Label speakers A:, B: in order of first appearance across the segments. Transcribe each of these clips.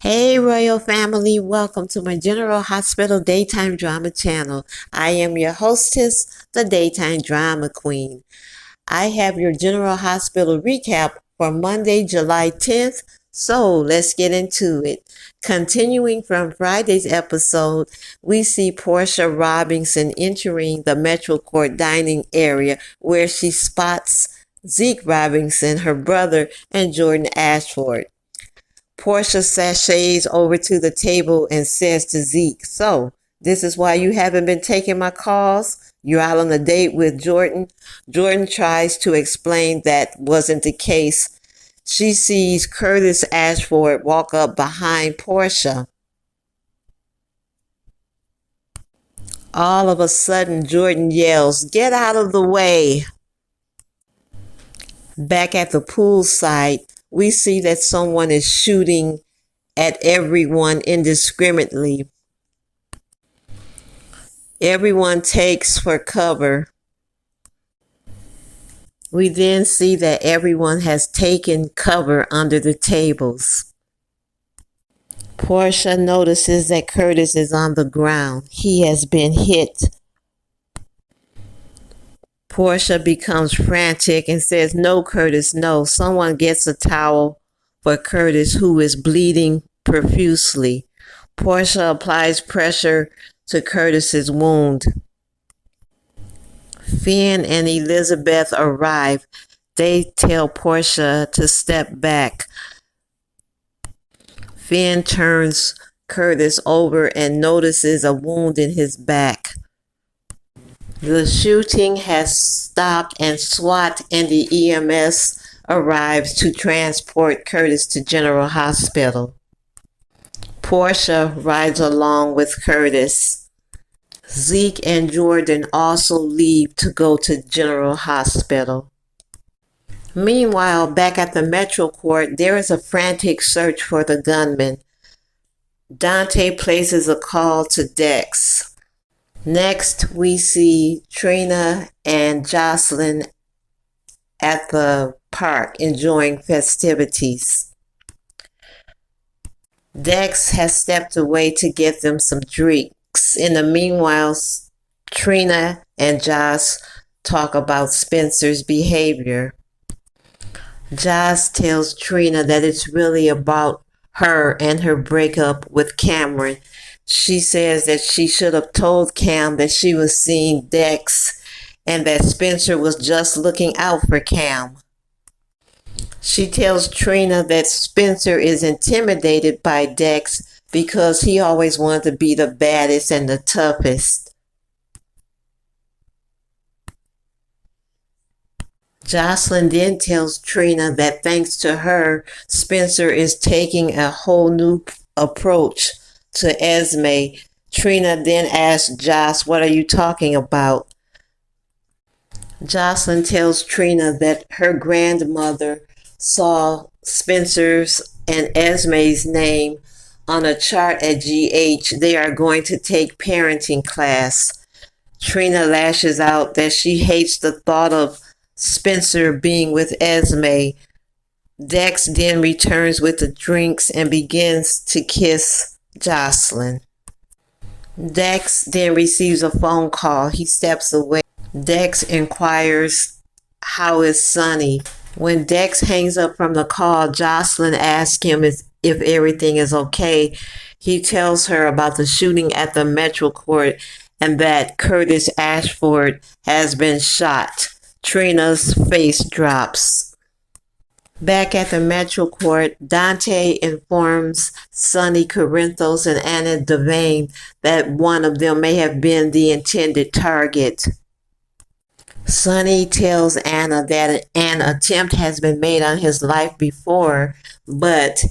A: Hey, Royal Family, welcome to my General Hospital Daytime Drama channel. I am your hostess, the Daytime Drama Queen. I have your General Hospital recap for Monday, July 10th, so let's get into it. Continuing from Friday's episode, we see Portia Robinson entering the Metro Court dining area where she spots Zeke Robinson, her brother, and Jordan Ashford. Portia sashays over to the table and says to Zeke, "So, this is why you haven't been taking my calls? You're out on a date with Jordan?" Jordan tries to explain that wasn't the case. She sees Curtis Ashford walk up behind Portia. All of a sudden, Jordan yells, "Get out of the way!" Back at the pool site, we see that someone is shooting at everyone indiscriminately. Everyone takes for cover. We then see that everyone has taken cover under the tables. Portia notices that Curtis is on the ground. He has been hit. Portia becomes frantic and says, "No, Curtis, no." Someone gets a towel for Curtis, who is bleeding profusely. Portia applies pressure to Curtis's wound. Finn and Elizabeth arrive. They tell Portia to step back. Finn turns Curtis over and notices a wound in his back. The shooting has stopped and SWAT and the EMS arrives to transport Curtis to General Hospital. Portia rides along with Curtis. Zeke and Jordan also leave to go to General Hospital. Meanwhile, back at the Metro Court, there is a frantic search for the gunman. Dante places a call to Dex. Next, we see Trina and Jocelyn at the park enjoying festivities. Dex has stepped away to get them some drinks. In the meanwhile, Trina and Joss talk about Spencer's behavior. Joss tells Trina that it's really about her and her breakup with Cameron. She says that she should have told Cam that she was seeing Dex and that Spencer was just looking out for Cam. She tells Trina that Spencer is intimidated by Dex because he always wanted to be the baddest and the toughest. Jocelyn then tells Trina that thanks to her, Spencer is taking a whole new approach to Esme. Trina then asks Joss, "What are you talking about?" Jocelyn tells Trina that her grandmother saw Spencer's and Esme's name on a chart at GH. They are going to take parenting class. Trina lashes out that she hates the thought of Spencer being with Esme. Dex then returns with the drinks and begins to kiss Jocelyn. Dex then receives a phone call. He steps away. Dex inquires, "How is Sonny?" When Dex hangs up from the call, Jocelyn asks him if everything is okay. He tells her about the shooting at the Metro Court and that Curtis Ashford has been shot. Trina's face drops. Back at the Metro Court, Dante informs Sonny Corinthos and Anna Devane that one of them may have been the intended target. Sonny tells Anna that an attempt has been made on his life before, but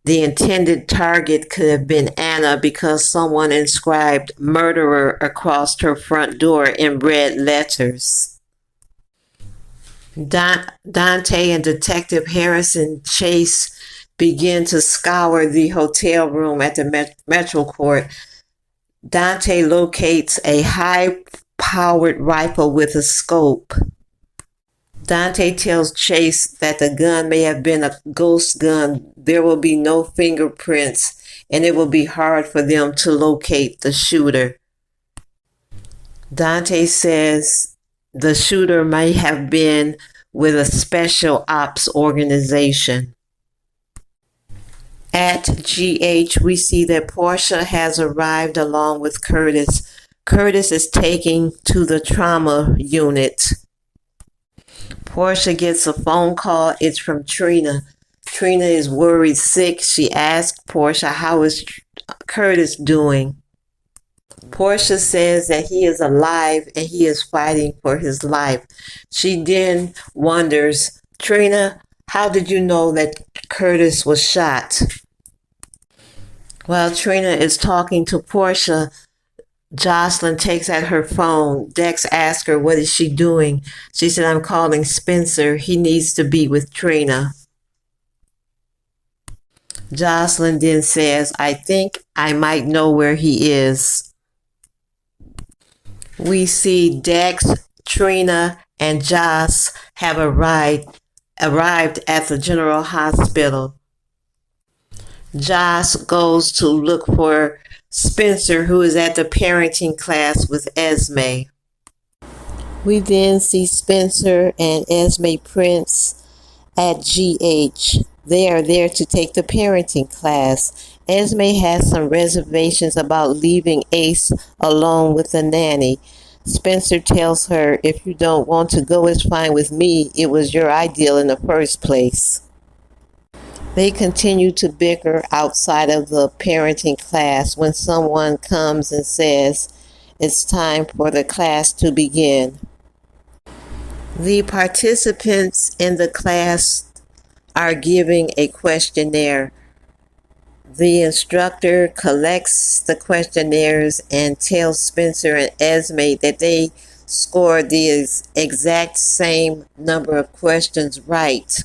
A: the intended target could have been Anna because someone inscribed "murderer" across her front door in red letters. Dante and Detective Harrison Chase begin to scour the hotel room at the Metro Court. Dante locates a high-powered rifle with a scope. Dante tells Chase that the gun may have been a ghost gun. There will be no fingerprints, and it will be hard for them to locate the shooter. Dante says the shooter may have been with a special ops organization. At GH, we see that Portia has arrived along with Curtis. Curtis is taken to the trauma unit. Portia gets a phone call. It's from Trina. Trina is worried sick. She asks Portia, how is Curtis doing? Portia says that he is alive and he is fighting for his life. She then wonders, Trina, how did you know that Curtis was shot? While Trina is talking to Portia, Jocelyn takes out her phone. Dex asks her, what is she doing? She said, I'm calling Spencer. He needs to be with Trina. Jocelyn then says, I think I might know where he is. We see Dex, Trina, and Joss have arrived at the General Hospital. Joss goes to look for Spencer, who is at the parenting class with Esme. We then see Spencer and Esme Prince at GH. They are there to take the parenting class. Esme has some reservations about leaving Ace alone with the nanny. Spencer tells her, if you don't want to go, it's fine with me. It was your ideal in the first place. They continue to bicker outside of the parenting class when someone comes and says, it's time for the class to begin. The participants in the class are giving a questionnaire. The instructor collects the questionnaires and tells Spencer and Esme that they scored the exact same number of questions right.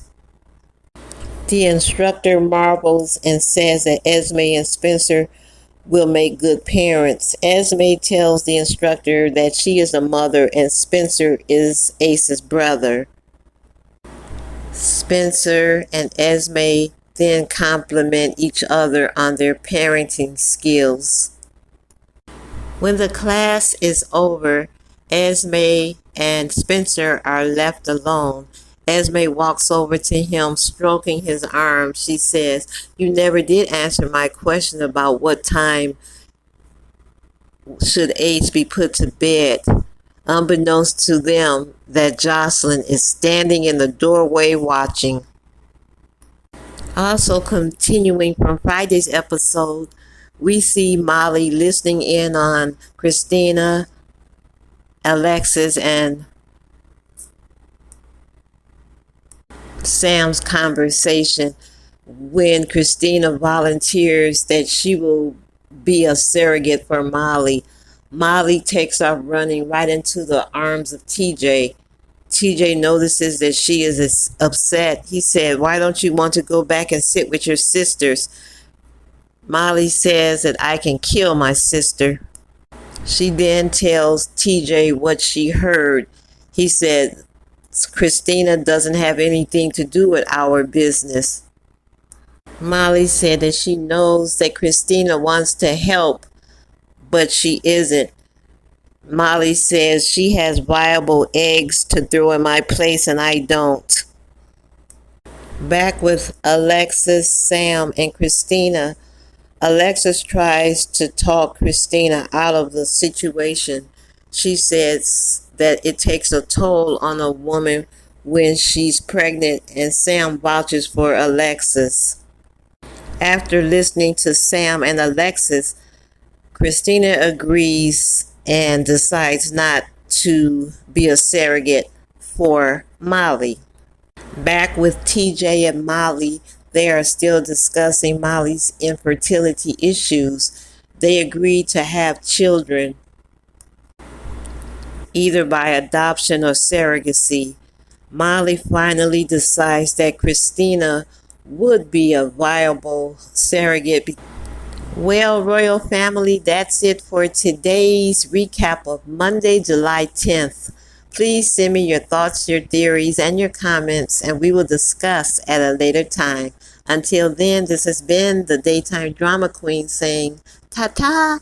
A: The instructor marvels and says that Esme and Spencer will make good parents. Esme tells the instructor that she is a mother and Spencer is Ace's brother. Spencer and Esme then compliment each other on their parenting skills. When the class is over, Esme and Spencer are left alone. Esme walks over to him, stroking his arm. She says, you never did answer my question about what time should Ace be put to bed. Unbeknownst to them, that Jocelyn is standing in the doorway watching. Also continuing from Friday's episode, we see Molly listening in on Christina, Alexis, and Sam's conversation when Christina volunteers that she will be a surrogate for Molly. Molly takes off running right into the arms of TJ. TJ notices that she is upset. He said, why don't you want to go back and sit with your sisters? Molly says that I can kill my sister. She then tells TJ what she heard. He said, Christina doesn't have anything to do with our business. Molly said that she knows that Christina wants to help, but she isn't. Molly says she has viable eggs to throw in my place and I don't. Back with Alexis, Sam, and Christina, Alexis tries to talk Christina out of the situation. She says that it takes a toll on a woman when she's pregnant, and Sam vouches for Alexis. After listening to Sam and Alexis, Christina agrees and decides not to be a surrogate for Molly. Back with TJ and Molly, they are still discussing Molly's infertility issues. They agreed to have children, either by adoption or surrogacy. Molly finally decides that Christina would be a viable surrogate. Well, Royal Family, that's it for today's recap of Monday, July 10th. Please send me your thoughts, your theories, and your comments, and we will discuss at a later time. Until then, this has been the Daytime Drama Queen saying, ta-ta!